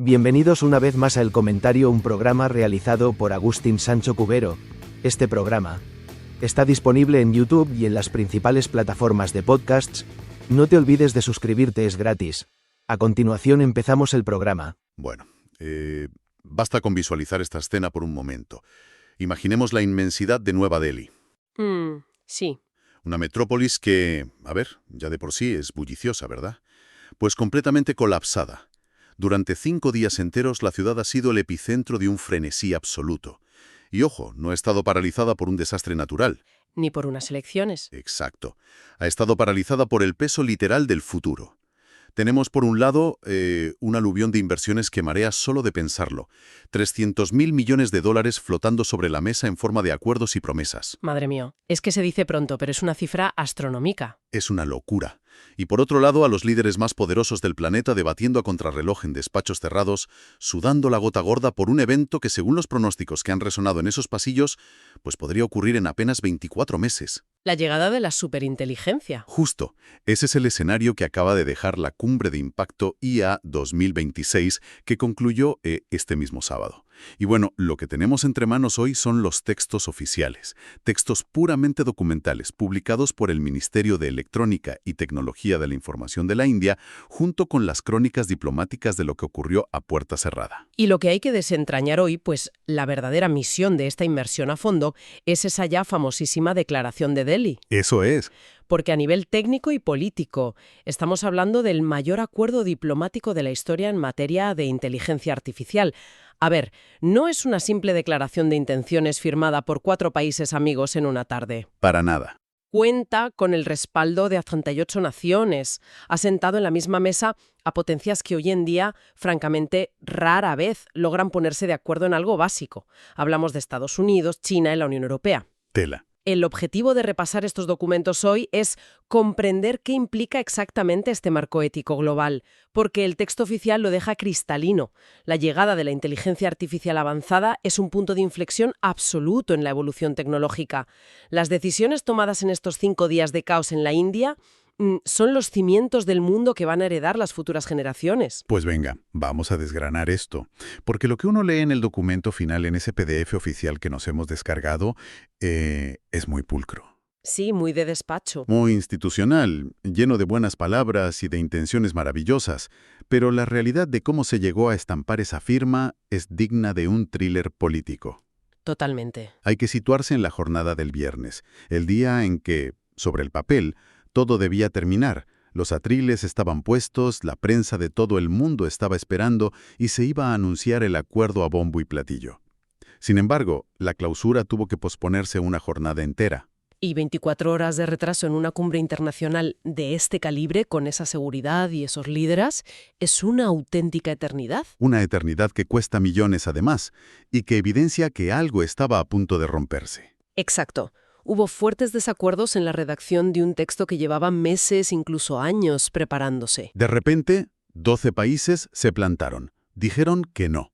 Bienvenidos una vez más a El Comentario, un programa realizado por Agustín Sancho Cubero. Este programa está disponible en YouTube y en las principales plataformas de podcasts. No te olvides de suscribirte, es gratis. A continuación empezamos el programa. Bueno, basta con visualizar esta escena por un momento. Imaginemos la inmensidad de Nueva Delhi. Sí. Una metrópolis que, ya de por sí es bulliciosa, ¿verdad? Pues completamente colapsada. Durante 5 días enteros la ciudad ha sido el epicentro de un frenesí absoluto. Y ojo, no ha estado paralizada por un desastre natural. Ni por unas elecciones. Exacto. Ha estado paralizada por el peso literal del futuro. Tenemos, por un lado, un aluvión de inversiones que marea solo de pensarlo. 300.000 millones de dólares flotando sobre la mesa en forma de acuerdos y promesas. Madre mía, es que se dice pronto, pero es una cifra astronómica. Es una locura. Y por otro lado, a los líderes más poderosos del planeta debatiendo a contrarreloj en despachos cerrados, sudando la gota gorda por un evento que, según los pronósticos que han resonado en esos pasillos, pues podría ocurrir en apenas 24 meses. La llegada de la superinteligencia. Justo. Ese es el escenario que acaba de dejar la Cumbre de Impacto IA 2026, que concluyó este mismo sábado. Y bueno, lo que tenemos entre manos hoy son los textos oficiales, textos puramente documentales, publicados por el Ministerio de Electrónica y Tecnología de la Información de la India, junto con las crónicas diplomáticas de lo que ocurrió a puerta cerrada. Y lo que hay que desentrañar hoy, pues la verdadera misión de esta inmersión a fondo, es esa ya famosísima declaración de Delhi. Eso es. Porque a nivel técnico y político estamos hablando del mayor acuerdo diplomático de la historia en materia de inteligencia artificial. A ver, no es una simple declaración de intenciones firmada por 4 países amigos en una tarde. Para nada. Cuenta con el respaldo de 38 naciones. Ha sentado en la misma mesa a potencias que hoy en día, francamente, rara vez logran ponerse de acuerdo en algo básico. Hablamos de Estados Unidos, China y la Unión Europea. Tela. El objetivo de repasar estos documentos hoy es comprender qué implica exactamente este marco ético global, porque el texto oficial lo deja cristalino. La llegada de la inteligencia artificial avanzada es un punto de inflexión absoluto en la evolución tecnológica. Las decisiones tomadas en estos 5 días de caos en la India son los cimientos del mundo que van a heredar las futuras generaciones. Pues venga, vamos a desgranar esto, porque lo que uno lee en el documento final, en ese PDF oficial que nos hemos descargado, es muy pulcro. Sí, muy de despacho. Muy institucional, lleno de buenas palabras y de intenciones maravillosas, pero la realidad de cómo se llegó a estampar esa firma es digna de un thriller político. Totalmente. Hay que situarse en la jornada del viernes, el día en que, sobre el papel, todo debía terminar. Los atriles estaban puestos, la prensa de todo el mundo estaba esperando y se iba a anunciar el acuerdo a bombo y platillo. Sin embargo, la clausura tuvo que posponerse una jornada entera. Y 24 horas de retraso en una cumbre internacional de este calibre, con esa seguridad y esos líderes, es una auténtica eternidad. Una eternidad que cuesta millones además, y que evidencia que algo estaba a punto de romperse. Exacto. Hubo fuertes desacuerdos en la redacción de un texto que llevaba meses, incluso años, preparándose. De repente, 12 países se plantaron. Dijeron que no.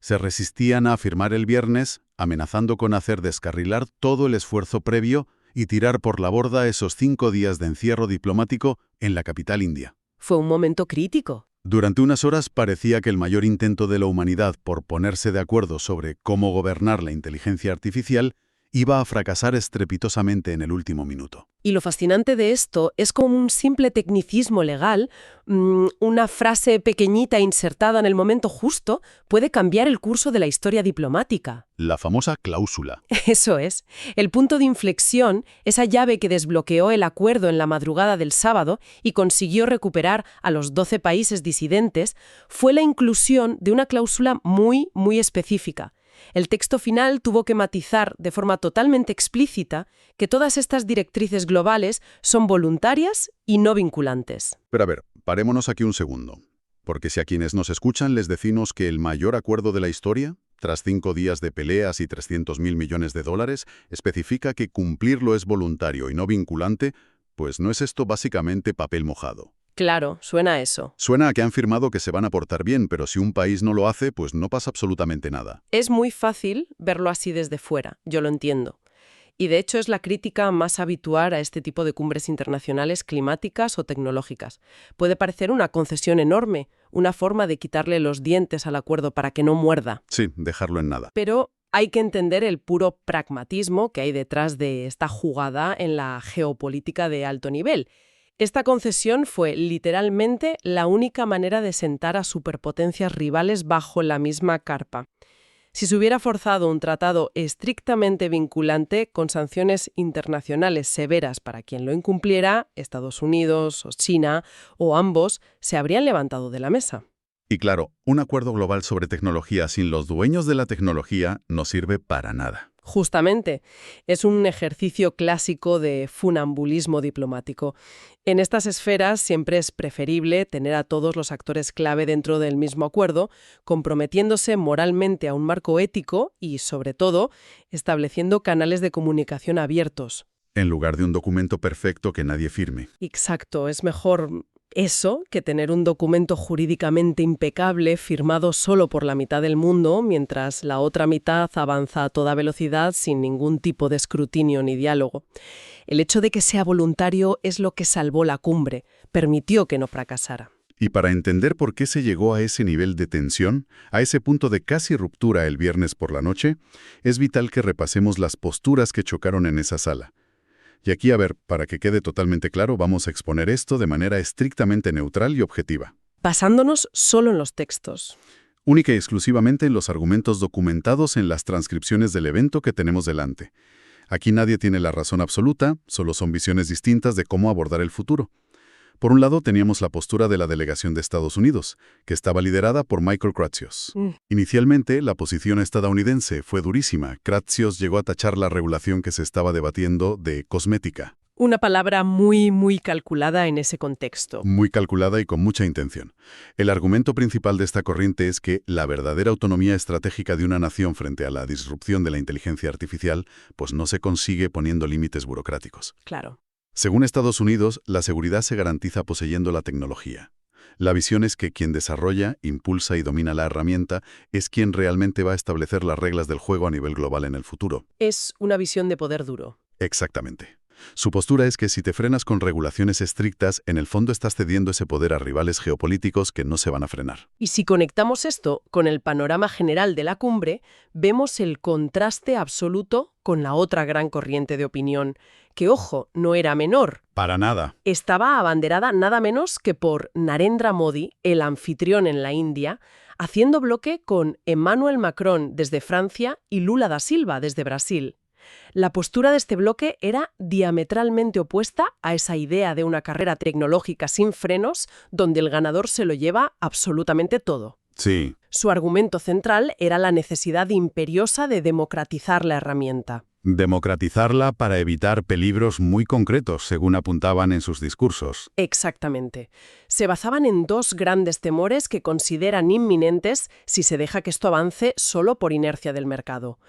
Se resistían a firmar el viernes, amenazando con hacer descarrilar todo el esfuerzo previo y tirar por la borda esos 5 días de encierro diplomático en la capital india. Fue un momento crítico. Durante unas horas parecía que el mayor intento de la humanidad por ponerse de acuerdo sobre cómo gobernar la inteligencia artificial iba a fracasar estrepitosamente en el último minuto. Y lo fascinante de esto es como un simple tecnicismo legal, una frase pequeñita insertada en el momento justo, puede cambiar el curso de la historia diplomática. La famosa cláusula. Eso es. El punto de inflexión, esa llave que desbloqueó el acuerdo en la madrugada del sábado y consiguió recuperar a los 12 países disidentes, fue la inclusión de una cláusula muy, muy específica. El texto final tuvo que matizar de forma totalmente explícita que todas estas directrices globales son voluntarias y no vinculantes. Pero a ver, parémonos aquí un segundo. Porque si a quienes nos escuchan les decimos que el mayor acuerdo de la historia, tras 5 días de peleas y 300.000 millones de dólares, especifica que cumplirlo es voluntario y no vinculante, pues ¿no es esto básicamente papel mojado? Claro, suena a eso. Suena a que han firmado que se van a portar bien, pero si un país no lo hace, pues no pasa absolutamente nada. Es muy fácil verlo así desde fuera, yo lo entiendo. Y de hecho es la crítica más habitual a este tipo de cumbres internacionales climáticas o tecnológicas. Puede parecer una concesión enorme, una forma de quitarle los dientes al acuerdo para que no muerda. Sí, dejarlo en nada. Pero hay que entender el puro pragmatismo que hay detrás de esta jugada en la geopolítica de alto nivel. Esta concesión fue literalmente la única manera de sentar a superpotencias rivales bajo la misma carpa. Si se hubiera forzado un tratado estrictamente vinculante con sanciones internacionales severas para quien lo incumpliera, Estados Unidos o China o ambos se habrían levantado de la mesa. Y claro, un acuerdo global sobre tecnología sin los dueños de la tecnología no sirve para nada. Justamente, es un ejercicio clásico de funambulismo diplomático. En estas esferas siempre es preferible tener a todos los actores clave dentro del mismo acuerdo, comprometiéndose moralmente a un marco ético y, sobre todo, estableciendo canales de comunicación abiertos. En lugar de un documento perfecto que nadie firme. Exacto, es mejor eso que tener un documento jurídicamente impecable firmado solo por la mitad del mundo, mientras la otra mitad avanza a toda velocidad sin ningún tipo de escrutinio ni diálogo. El hecho de que sea voluntario es lo que salvó la cumbre, permitió que no fracasara. Y para entender por qué se llegó a ese nivel de tensión, a ese punto de casi ruptura el viernes por la noche, es vital que repasemos las posturas que chocaron en esa sala. Y aquí, a ver, para que quede totalmente claro, vamos a exponer esto de manera estrictamente neutral y objetiva. Basándonos solo en los textos. Única y exclusivamente en los argumentos documentados en las transcripciones del evento que tenemos delante. Aquí nadie tiene la razón absoluta, solo son visiones distintas de cómo abordar el futuro. Por un lado, teníamos la postura de la delegación de Estados Unidos, que estaba liderada por Michael Kratsios. Inicialmente, la posición estadounidense fue durísima. Kratsios llegó a tachar la regulación que se estaba debatiendo de cosmética. Una palabra muy calculada en ese contexto. Muy calculada y con mucha intención. El argumento principal de esta corriente es que la verdadera autonomía estratégica de una nación frente a la disrupción de la inteligencia artificial, pues no se consigue poniendo límites burocráticos. Claro. Según Estados Unidos, la seguridad se garantiza poseyendo la tecnología. La visión es que quien desarrolla, impulsa y domina la herramienta es quien realmente va a establecer las reglas del juego a nivel global en el futuro. Es una visión de poder duro. Exactamente. Su postura es que si te frenas con regulaciones estrictas, en el fondo estás cediendo ese poder a rivales geopolíticos que no se van a frenar. Y si conectamos esto con el panorama general de la cumbre, vemos el contraste absoluto con la otra gran corriente de opinión, que, ojo, no era menor. Para nada. Estaba abanderada nada menos que por Narendra Modi, el anfitrión en la India, haciendo bloque con Emmanuel Macron desde Francia y Lula da Silva desde Brasil. La postura de este bloque era diametralmente opuesta a esa idea de una carrera tecnológica sin frenos, donde el ganador se lo lleva absolutamente todo. Sí. Su argumento central era la necesidad imperiosa de democratizar la herramienta. Democratizarla para evitar peligros muy concretos, según apuntaban en sus discursos. Exactamente. Se basaban en dos grandes temores que consideran inminentes si se deja que esto avance solo por inercia del mercado.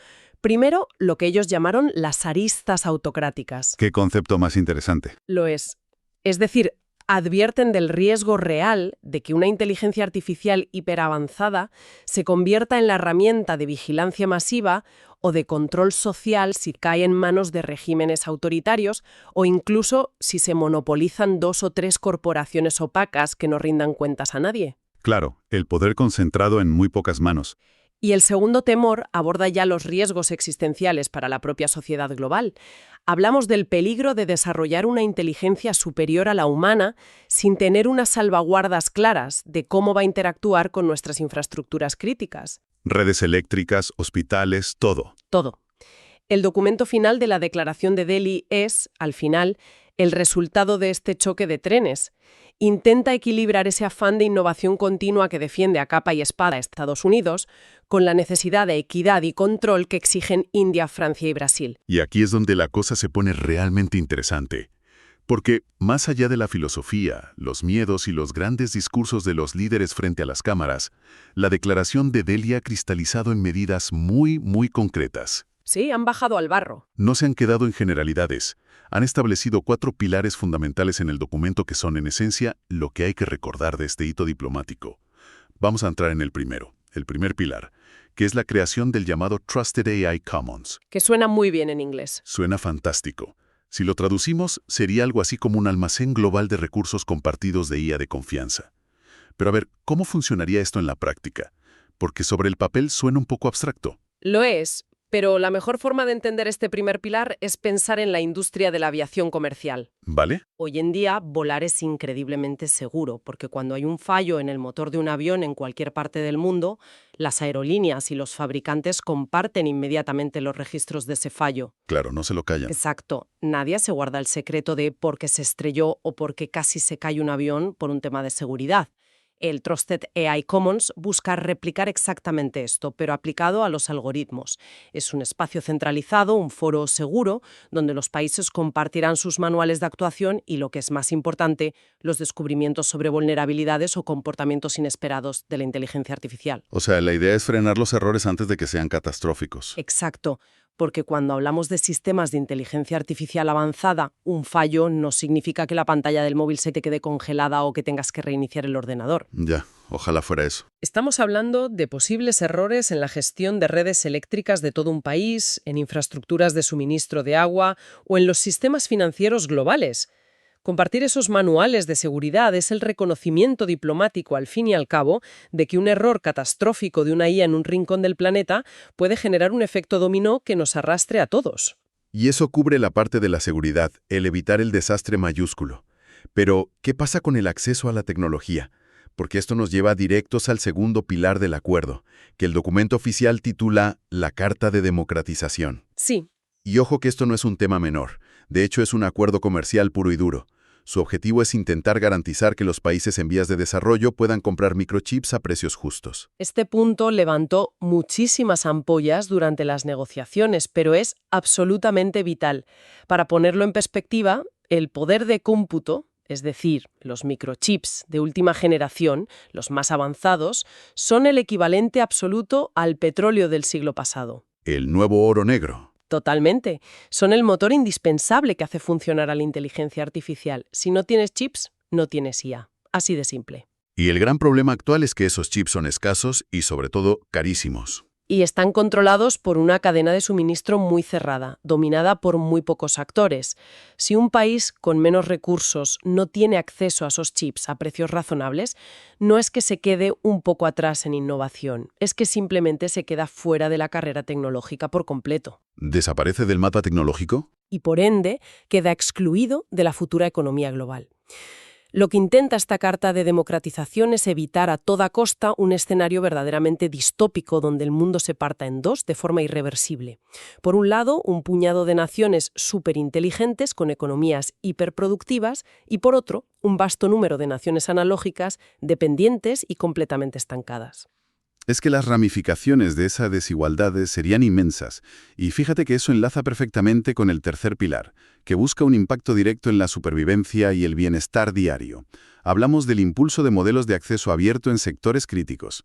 Primero, lo que ellos llamaron las aristas autocráticas. ¿Qué concepto más interesante? Lo es. Es decir, advierten del riesgo real de que una inteligencia artificial hiperavanzada se convierta en la herramienta de vigilancia masiva o de control social si cae en manos de regímenes autoritarios o incluso si se monopolizan 2 o 3 corporaciones opacas que no rindan cuentas a nadie. Claro, el poder concentrado en muy pocas manos. Y el segundo temor aborda ya los riesgos existenciales para la propia sociedad global. Hablamos del peligro de desarrollar una inteligencia superior a la humana sin tener unas salvaguardas claras de cómo va a interactuar con nuestras infraestructuras críticas. Redes eléctricas, hospitales, todo. Todo. El documento final de la Declaración de Delhi es, al final, el resultado de este choque de trenes. Intenta equilibrar ese afán de innovación continua que defiende a capa y espada a Estados Unidos con la necesidad de equidad y control que exigen India, Francia y Brasil. Y aquí es donde la cosa se pone realmente interesante. Porque, más allá de la filosofía, los miedos y los grandes discursos de los líderes frente a las cámaras, la declaración de Delhi ha cristalizado en medidas muy concretas. Sí, han bajado al barro. No se han quedado en generalidades. Han establecido 4 pilares fundamentales en el documento que son, en esencia, lo que hay que recordar de este hito diplomático. Vamos a entrar en el primero, el primer pilar, que es la creación del llamado Trusted AI Commons. Que suena muy bien en inglés. Suena fantástico. Si lo traducimos, sería algo así como un almacén global de recursos compartidos de IA de confianza. Pero a ver, ¿cómo funcionaría esto en la práctica? Porque sobre el papel suena un poco abstracto. Lo es, pero la mejor forma de entender este primer pilar es pensar en la industria de la aviación comercial. ¿Vale? Hoy en día, volar es increíblemente seguro, porque cuando hay un fallo en el motor de un avión en cualquier parte del mundo, las aerolíneas y los fabricantes comparten inmediatamente los registros de ese fallo. Claro, no se lo callan. Exacto. Nadie se guarda el secreto de por qué se estrelló o por qué casi se cae un avión por un tema de seguridad. El Trusted AI Commons busca replicar exactamente esto, pero aplicado a los algoritmos. Es un espacio centralizado, un foro seguro, donde los países compartirán sus manuales de actuación y, lo que es más importante, los descubrimientos sobre vulnerabilidades o comportamientos inesperados de la inteligencia artificial. O sea, la idea es frenar los errores antes de que sean catastróficos. Exacto. Porque cuando hablamos de sistemas de inteligencia artificial avanzada, un fallo no significa que la pantalla del móvil se te quede congelada o que tengas que reiniciar el ordenador. Ya, ojalá fuera eso. Estamos hablando de posibles errores en la gestión de redes eléctricas de todo un país, en infraestructuras de suministro de agua o en los sistemas financieros globales. Compartir esos manuales de seguridad es el reconocimiento diplomático, al fin y al cabo, de que un error catastrófico de una IA en un rincón del planeta puede generar un efecto dominó que nos arrastre a todos. Y eso cubre la parte de la seguridad, el evitar el desastre mayúsculo. Pero, ¿qué pasa con el acceso a la tecnología? Porque esto nos lleva directos al segundo pilar del acuerdo, que el documento oficial titula la Carta de Democratización. Sí. Y ojo que esto no es un tema menor. De hecho, es un acuerdo comercial puro y duro. Su objetivo es intentar garantizar que los países en vías de desarrollo puedan comprar microchips a precios justos. Este punto levantó muchísimas ampollas durante las negociaciones, pero es absolutamente vital. Para ponerlo en perspectiva, el poder de cómputo, es decir, los microchips de última generación, los más avanzados, son el equivalente absoluto al petróleo del siglo pasado. El nuevo oro negro. Totalmente. Son el motor indispensable que hace funcionar a la inteligencia artificial. Si no tienes chips, no tienes IA. Así de simple. Y el gran problema actual es que esos chips son escasos y, sobre todo, carísimos. Y están controlados por una cadena de suministro muy cerrada, dominada por muy pocos actores. Si un país con menos recursos no tiene acceso a esos chips a precios razonables, no es que se quede un poco atrás en innovación, es que simplemente se queda fuera de la carrera tecnológica por completo. ¿Desaparece del mapa tecnológico? Y por ende, queda excluido de la futura economía global. Lo que intenta esta Carta de Democratización es evitar a toda costa un escenario verdaderamente distópico donde el mundo se parta en dos de forma irreversible. Por un lado, un puñado de naciones superinteligentes con economías hiperproductivas y por otro, un vasto número de naciones analógicas, dependientes y completamente estancadas. Es que las ramificaciones de esa desigualdad serían inmensas, y fíjate que eso enlaza perfectamente con el tercer pilar, que busca un impacto directo en la supervivencia y el bienestar diario. Hablamos del impulso de modelos de acceso abierto en sectores críticos.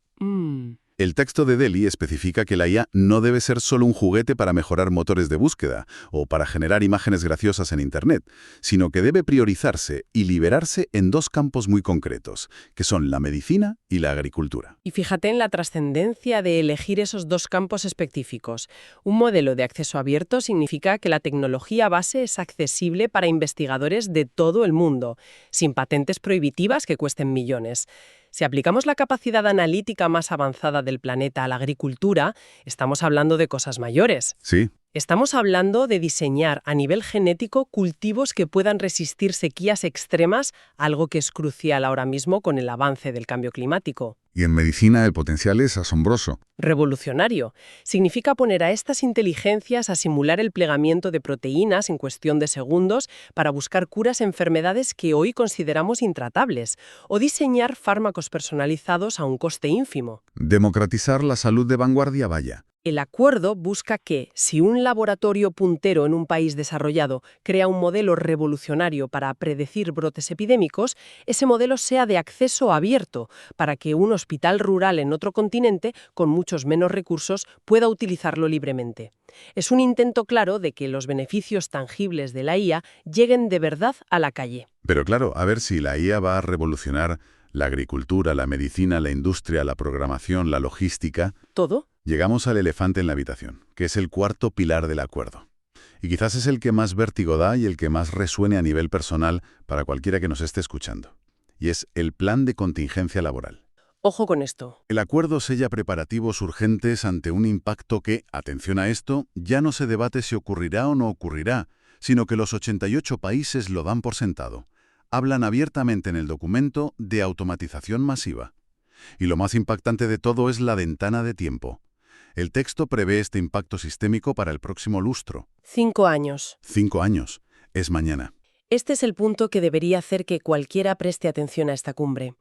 El texto de Delhi especifica que la IA no debe ser solo un juguete para mejorar motores de búsqueda o para generar imágenes graciosas en Internet, sino que debe priorizarse y liberarse en dos campos muy concretos, que son la medicina y la agricultura. Y fíjate en la trascendencia de elegir esos dos campos específicos. Un modelo de acceso abierto significa que la tecnología base es accesible para investigadores de todo el mundo, sin patentes prohibitivas que cuesten millones. Si aplicamos la capacidad analítica más avanzada del planeta a la agricultura, estamos hablando de cosas mayores. Sí. Estamos hablando de diseñar a nivel genético cultivos que puedan resistir sequías extremas, algo que es crucial ahora mismo con el avance del cambio climático. Y en medicina el potencial es asombroso. Revolucionario. Significa poner a estas inteligencias a simular el plegamiento de proteínas en cuestión de segundos para buscar curas a enfermedades que hoy consideramos intratables, o diseñar fármacos personalizados a un coste ínfimo. Democratizar la salud de vanguardia, vaya. El acuerdo busca que, si un laboratorio puntero en un país desarrollado crea un modelo revolucionario para predecir brotes epidémicos, ese modelo sea de acceso abierto, para que un hospital rural en otro continente, con muchos menos recursos, pueda utilizarlo libremente. Es un intento claro de que los beneficios tangibles de la IA lleguen de verdad a la calle. Pero claro, a ver si la IA va a revolucionar la agricultura, la medicina, la industria, la programación, la logística. ¿Todo? Llegamos al elefante en la habitación, que es el cuarto pilar del acuerdo. Y quizás es el que más vértigo da y el que más resuene a nivel personal para cualquiera que nos esté escuchando. y es el Plan de Contingencia Laboral. Ojo con esto. El acuerdo sella preparativos urgentes ante un impacto que, atención a esto, ya no se debate si ocurrirá o no ocurrirá, sino que los 88 países lo dan por sentado. Hablan abiertamente en el documento de automatización masiva. Y lo más impactante de todo es la ventana de tiempo. El texto prevé este impacto sistémico para el próximo lustro. 5 años. 5 años. Es mañana. Este es el punto que debería hacer que cualquiera preste atención a esta cumbre.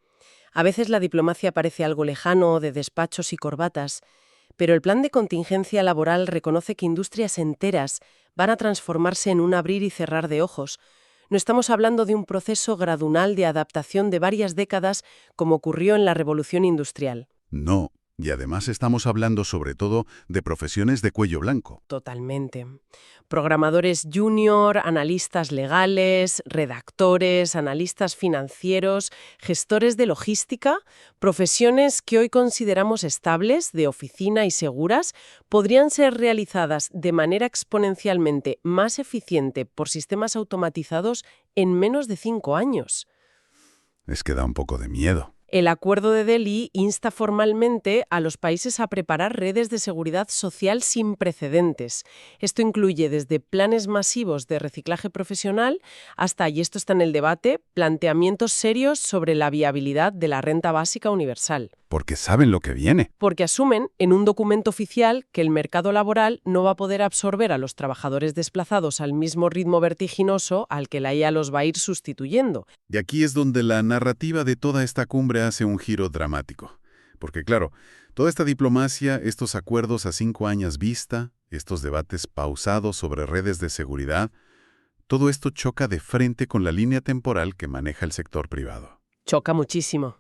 A veces la diplomacia parece algo lejano, de despachos y corbatas, pero el plan de contingencia laboral reconoce que industrias enteras van a transformarse en un abrir y cerrar de ojos. No estamos hablando de un proceso gradual de adaptación de varias décadas como ocurrió en la Revolución Industrial. No. Y además estamos hablando sobre todo de profesiones de cuello blanco. Totalmente. Programadores junior, analistas legales, redactores, analistas financieros, gestores de logística, profesiones que hoy consideramos estables, de oficina y seguras, podrían ser realizadas de manera exponencialmente más eficiente por sistemas automatizados en menos de 5 años. Es que da un poco de miedo. El Acuerdo de Delhi insta formalmente a los países a preparar redes de seguridad social sin precedentes. Esto incluye desde planes masivos de reciclaje profesional hasta, y esto está en el debate, planteamientos serios sobre la viabilidad de la renta básica universal. Porque saben lo que viene. Porque asumen en un documento oficial que el mercado laboral no va a poder absorber a los trabajadores desplazados al mismo ritmo vertiginoso al que la IA los va a ir sustituyendo. Y aquí es donde la narrativa de toda esta cumbre hace un giro dramático. Porque claro, toda esta diplomacia, estos acuerdos a 5 años vista, estos debates pausados sobre redes de seguridad, todo esto choca de frente con la línea temporal que maneja el sector privado. Choca muchísimo.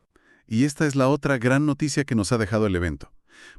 Y esta es la otra gran noticia que nos ha dejado el evento.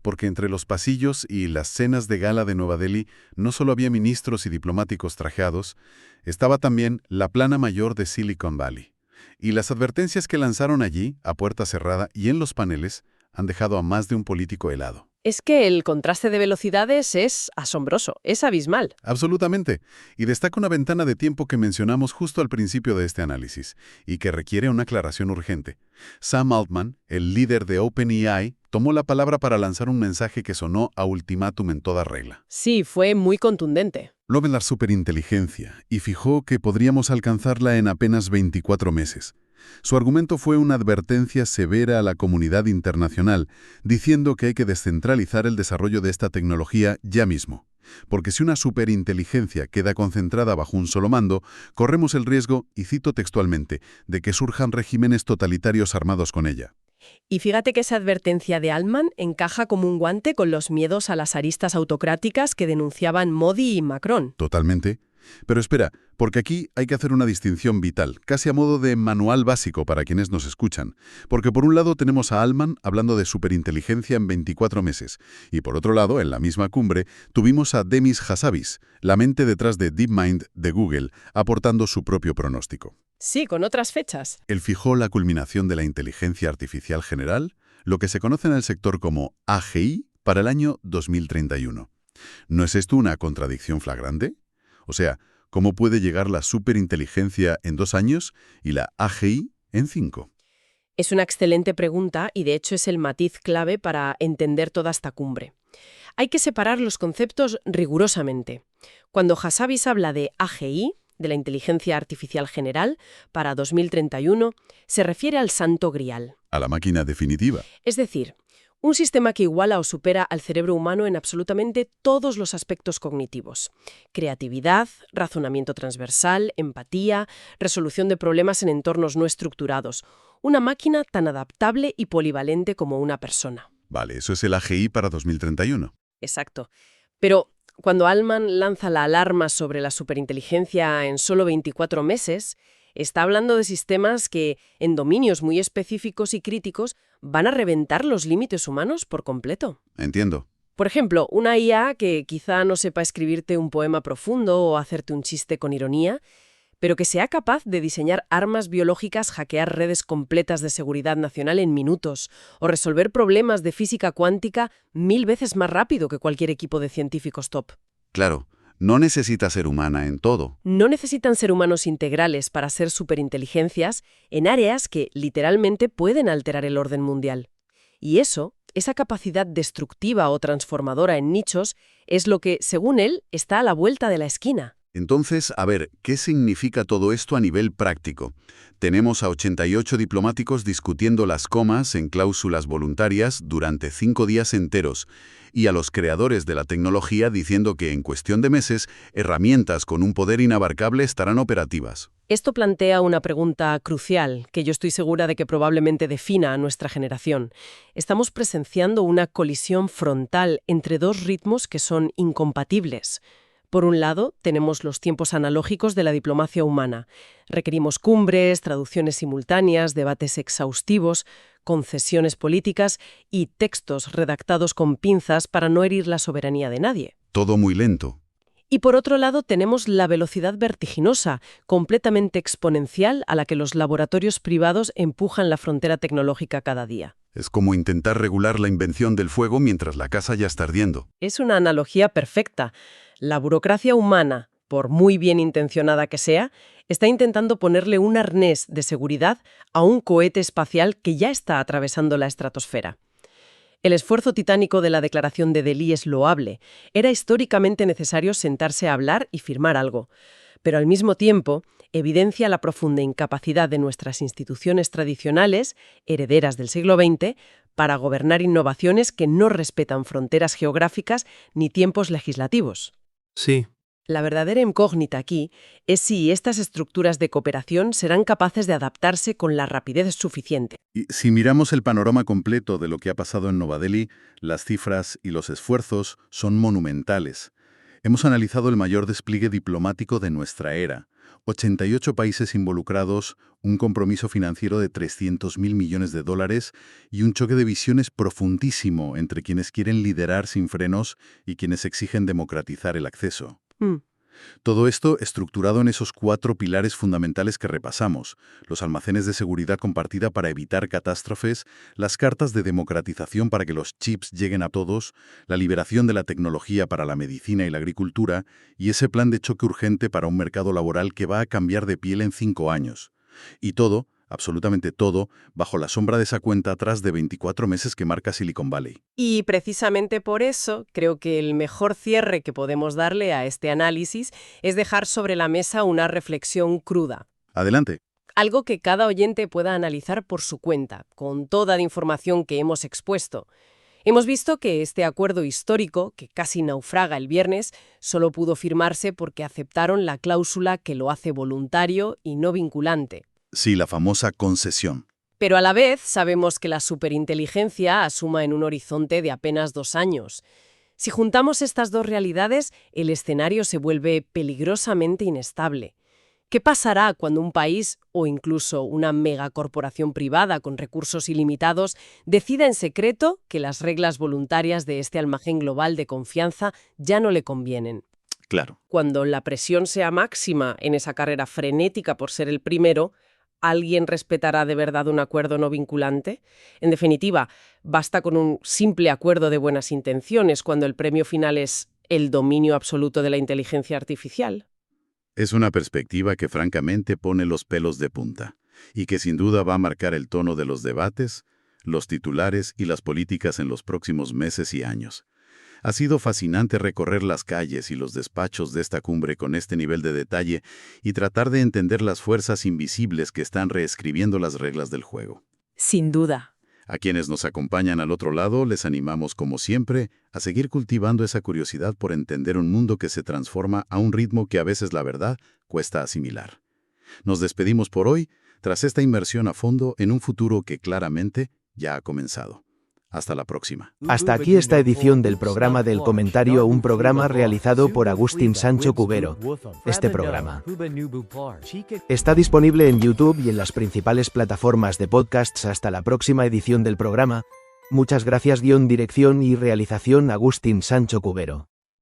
Porque entre los pasillos y las cenas de gala de Nueva Delhi no solo había ministros y diplomáticos trajeados, estaba también la plana mayor de Silicon Valley. Y las advertencias que lanzaron allí, a puerta cerrada y en los paneles, han dejado a más de un político helado. Es que el contraste de velocidades es asombroso, es abismal. Absolutamente. Y destaca una ventana de tiempo que mencionamos justo al principio de este análisis, y que requiere una aclaración urgente. Sam Altman, el líder de OpenAI, tomó la palabra para lanzar un mensaje que sonó a ultimátum en toda regla. Sí, fue muy contundente. Lo ve la superinteligencia y fijó que podríamos alcanzarla en apenas 24 meses. Su argumento fue una advertencia severa a la comunidad internacional, diciendo que hay que descentralizar el desarrollo de esta tecnología ya mismo. Porque si una superinteligencia queda concentrada bajo un solo mando, corremos el riesgo, y cito textualmente, de que surjan regímenes totalitarios armados con ella. Y fíjate que esa advertencia de Altman encaja como un guante con los miedos a las aristas autocráticas que denunciaban Modi y Macron. Totalmente. Pero espera, porque aquí hay que hacer una distinción vital, casi a modo de manual básico para quienes nos escuchan. Porque por un lado tenemos a Altman hablando de superinteligencia en 24 meses, y por otro lado, en la misma cumbre, tuvimos a Demis Hassabis, la mente detrás de DeepMind de Google, aportando su propio pronóstico. Sí, con otras fechas. Él fijó la culminación de la inteligencia artificial general, lo que se conoce en el sector como AGI, para el año 2031. ¿No es esto una contradicción flagrante? O sea, ¿cómo puede llegar la superinteligencia en 2 años y la AGI en 5? Es una excelente pregunta y de hecho es el matiz clave para entender toda esta cumbre. Hay que separar los conceptos rigurosamente. Cuando Hassabis habla de AGI, de la inteligencia artificial general, para 2031, se refiere al santo grial. A la máquina definitiva. Es decir, un sistema que iguala o supera al cerebro humano en absolutamente todos los aspectos cognitivos. Creatividad, razonamiento transversal, empatía, resolución de problemas en entornos no estructurados. Una máquina tan adaptable y polivalente como una persona. Vale, eso es el AGI para 2031. Exacto. Pero cuando Altman lanza la alarma sobre la superinteligencia en solo 24 meses, está hablando de sistemas que, en dominios muy específicos y críticos, van a reventar los límites humanos por completo. Entiendo. Por ejemplo, una IA que quizá no sepa escribirte un poema profundo o hacerte un chiste con ironía, pero que sea capaz de diseñar armas biológicas, hackear redes completas de seguridad nacional en minutos, o resolver problemas de física cuántica 1000 veces más rápido que cualquier equipo de científicos top. Claro, No necesita ser humana en todo. No necesitan ser humanos integrales para ser superinteligencias en áreas que literalmente pueden alterar el orden mundial. Y eso, esa capacidad destructiva o transformadora en nichos, es lo que, según él, está a la vuelta de la esquina. Entonces, a ver, ¿qué significa todo esto a nivel práctico? Tenemos a 88 diplomáticos discutiendo las comas en cláusulas voluntarias durante 5 días enteros, y a los creadores de la tecnología diciendo que en cuestión de meses, herramientas con un poder inabarcable estarán operativas. Esto plantea una pregunta crucial que yo estoy segura de que probablemente defina a nuestra generación. Estamos presenciando una colisión frontal entre dos ritmos que son incompatibles. Por un lado, tenemos los tiempos analógicos de la diplomacia humana. Requerimos cumbres, traducciones simultáneas, debates exhaustivos, concesiones políticas y textos redactados con pinzas para no herir la soberanía de nadie. Todo muy lento. Y por otro lado, tenemos la velocidad vertiginosa, completamente exponencial a la que los laboratorios privados empujan la frontera tecnológica cada día. Es como intentar regular la invención del fuego mientras la casa ya está ardiendo. Es una analogía perfecta. La burocracia humana, por muy bien intencionada que sea, está intentando ponerle un arnés de seguridad a un cohete espacial que ya está atravesando la estratosfera. El esfuerzo titánico de la Declaración de Delhi es loable. Era históricamente necesario sentarse a hablar y firmar algo. Pero al mismo tiempo, evidencia la profunda incapacidad de nuestras instituciones tradicionales, herederas del siglo XX, para gobernar innovaciones que no respetan fronteras geográficas ni tiempos legislativos. Sí. La verdadera incógnita aquí es si estas estructuras de cooperación serán capaces de adaptarse con la rapidez suficiente. Y si miramos el panorama completo de lo que ha pasado en Nueva Delhi, las cifras y los esfuerzos son monumentales. Hemos analizado el mayor despliegue diplomático de nuestra era. 88 países involucrados, un compromiso financiero de $300.000 millones y un choque de visiones profundísimo entre quienes quieren liderar sin frenos y quienes exigen democratizar el acceso. Todo esto estructurado en esos 4 pilares fundamentales que repasamos: los almacenes de seguridad compartida para evitar catástrofes, las cartas de democratización para que los chips lleguen a todos, la liberación de la tecnología para la medicina y la agricultura, y ese plan de choque urgente para un mercado laboral que va a cambiar de piel en 5 años. Y todo, absolutamente todo, bajo la sombra de esa cuenta atrás de 24 meses que marca Silicon Valley. Y precisamente por eso creo que el mejor cierre que podemos darle a este análisis es dejar sobre la mesa una reflexión cruda. Adelante. Algo que cada oyente pueda analizar por su cuenta, con toda la información que hemos expuesto. Hemos visto que este acuerdo histórico, que casi naufraga el viernes, solo pudo firmarse porque aceptaron la cláusula que lo hace voluntario y no vinculante. Sí, la famosa concesión. Pero a la vez sabemos que la superinteligencia asuma en un horizonte de apenas 2 años. Si juntamos estas dos realidades, el escenario se vuelve peligrosamente inestable. ¿Qué pasará cuando un país, o incluso una megacorporación privada con recursos ilimitados, decida en secreto que las reglas voluntarias de este almacén global de confianza ya no le convienen? Claro. Cuando la presión sea máxima en esa carrera frenética por ser el primero, ¿alguien respetará de verdad un acuerdo no vinculante? En definitiva, basta con un simple acuerdo de buenas intenciones cuando el premio final es el dominio absoluto de la inteligencia artificial. Es una perspectiva que francamente pone los pelos de punta y que sin duda va a marcar el tono de los debates, los titulares y las políticas en los próximos meses y años. Ha sido fascinante recorrer las calles y los despachos de esta cumbre con este nivel de detalle y tratar de entender las fuerzas invisibles que están reescribiendo las reglas del juego. Sin duda. A quienes nos acompañan al otro lado, les animamos, como siempre, a seguir cultivando esa curiosidad por entender un mundo que se transforma a un ritmo que a veces, la verdad, cuesta asimilar. Nos despedimos por hoy, tras esta inmersión a fondo en un futuro que claramente ya ha comenzado. Hasta la próxima. Hasta aquí esta edición del programa del comentario, un programa realizado por Agustín Sancho Cubero. Este programa está disponible en YouTube y en las principales plataformas de podcasts. Hasta la próxima edición del programa. Muchas gracias. Dirección y realización Agustín Sancho Cubero.